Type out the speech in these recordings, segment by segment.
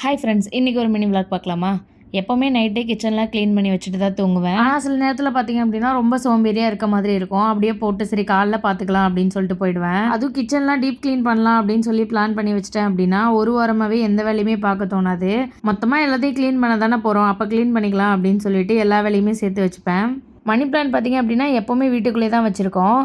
Hi friends, இன்றைக்கி ஒரு mini vlog பார்க்கலாமா? எப்போவுமே நைட்டே கிச்சன்லாம் க்ளீன் பண்ணி வச்சுட்டு தான் தூங்குவேன். ஆனால் சில நேரத்தில் பார்த்திங்க அப்படின்னா ரொம்ப சோம்பேறியாக இருக்க மாதிரி இருக்கும். அப்படியே போட்டு சரி காலைல பார்த்துக்கலாம் அப்படின்னு சொல்லிட்டு போயிடுவேன். அதுவும் கிச்சன்லாம் டீப் க்ளீன் பண்ணலாம் அப்படின்னு சொல்லி பிளான் பண்ணி வச்சிட்டேன் அப்படின்னா ஒரு வாரமாகவே எந்த வேலையுமே பார்க்க தோணாது. மொத்தமாக எல்லாத்தையும் க்ளீன் பண்ண தானே போகிறோம், அப்போ க்ளீன் பண்ணிக்கலாம் அப்படின்னு சொல்லிட்டு எல்லா வேலையுமே சேர்த்து வச்சுப்பேன். மணி பிளான்ட் பார்த்திங்க அப்படின்னா எப்போவுமே வீட்டுக்குள்ளே தான் வச்சுருக்கோம்.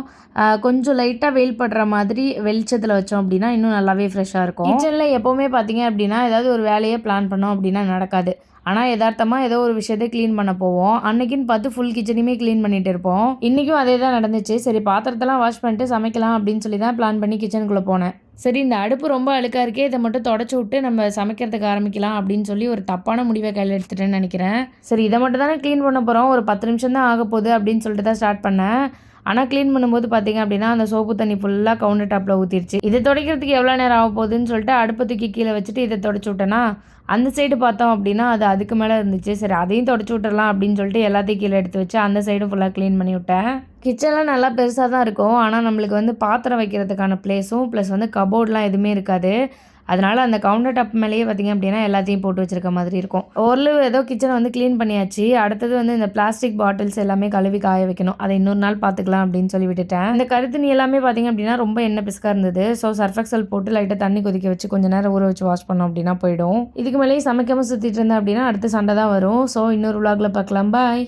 கொஞ்சம் லைட்டாக வெயில் படுற மாதிரி வெளிச்சத்தில் வச்சோம் அப்படின்னா இன்னும் நல்லாவே ஃப்ரெஷ்ஷாக இருக்கும். கிச்சனில் எப்போவுமே பார்த்திங்க அப்படின்னா ஏதாவது ஒரு வேலையை பிளான் பண்ணோம் அப்படின்னா நடக்காது. ஆனால் யதார்த்தமாக ஏதோ ஒரு விஷயத்தை க்ளீன் பண்ண போவோம். அன்னைக்குன்னு பார்த்து ஃபுல் கிச்சனையுமே க்ளீன் பண்ணிட்டு இருப்போம். இன்றைக்கும் அதே தான் நடந்துச்சு. சரி பாத்திரத்தெல்லாம் வாஷ் பண்ணிட்டு சமைக்கலாம் அப்படின்னு சொல்லி தான் பிளான் பண்ணி கிச்சனுக்குள்ளே போனேன். சரி இந்த அடுப்பு ரொம்ப அழுக்காக இருக்கே, இதை மட்டும் தொடச்சி விட்டு நம்ம சமைக்கிறதுக்கு ஆரம்பிக்கலாம் அப்படின்னு சொல்லி ஒரு தப்பான முடிவை கையில் எடுத்துட்டேன்னு நினைக்கிறேன். சரி இதை மட்டும் தானே க்ளீன் பண்ண போகிறோம், ஒரு 10 நிமிஷம் தான் ஆக போகுது அப்படின்னு சொல்லிட்டு தான் ஸ்டார்ட் பண்ணேன். ஆனால் க்ளீன் பண்ணும்போது பார்த்திங்க அப்படின்னா அந்த சோப்பு தண்ணி ஃபுல்லாக கவுண்டர் டாப்பில் ஊற்றிருச்சு. இதை துடைக்கிறதுக்கு எவ்வளோ நேரம் ஆக போகுதுன்னு சொல்லிட்டு அடுப்பை தூக்கி கீழே வச்சுட்டு இதை தொடச்சி விட்டேன்னா அந்த சைடு பார்த்தோம் அப்படின்னா அது அதுக்கு மேலே இருந்துச்சு. சரி அதையும் தொடச்சி விட்டுறலாம் அப்படின்னு சொல்லிட்டு எல்லாத்தையும் கீழே எடுத்து வச்சு அந்த சைடும் ஃபுல்லாக க்ளீன் பண்ணி விட்டேன். கிச்சன்லாம் நல்லா பெருசாக தான் இருக்கும். ஆனால் நம்மளுக்கு பாத்திரம் வைக்கிறதுக்கான ப்ளேஸும் ப்ளஸ் கபோர்ட்லாம் எதுவுமே இருக்காது. அதனால் அந்த கவுண்டர் டாப் மேலேயே பார்த்திங்க அப்படின்னா எல்லாத்தையும் போட்டு வச்சுருக்க மாதிரி இருக்கும். ஓரளவு ஏதோ கிச்சனை க்ளீன் பண்ணியாச்சு. அடுத்தது இந்த பிளாஸ்டிக் பாட்டில்ஸ் எல்லாமே கழுவி காய வைக்கணும். அதை இன்னொரு நாள் பார்த்துக்கலாம் அப்படின்னு சொல்லி விட்டுட்டேன். இந்த கருத்துணி எல்லாமே பார்த்திங்க அப்படின்னா ரொம்ப எண்ணெய் பிஸ்காக இருந்தது. ஸோ சர்ஃபெக்சல் போட்டு லைட்டாக தண்ணி கொதிக்க வச்சு கொஞ்சம் நேரம் ஊற வச்சு வாஷ் பண்ணோம் அப்படின்னா போயிடும். இதுக்கு மேலேயே சமைக்காமல் சுற்றிட்டு இருந்தேன் அப்படின்னா அடுத்து சண்டை தான் வரும். ஸோ இன்னொரு விளாகில் பார்க்கலாம். பாய்.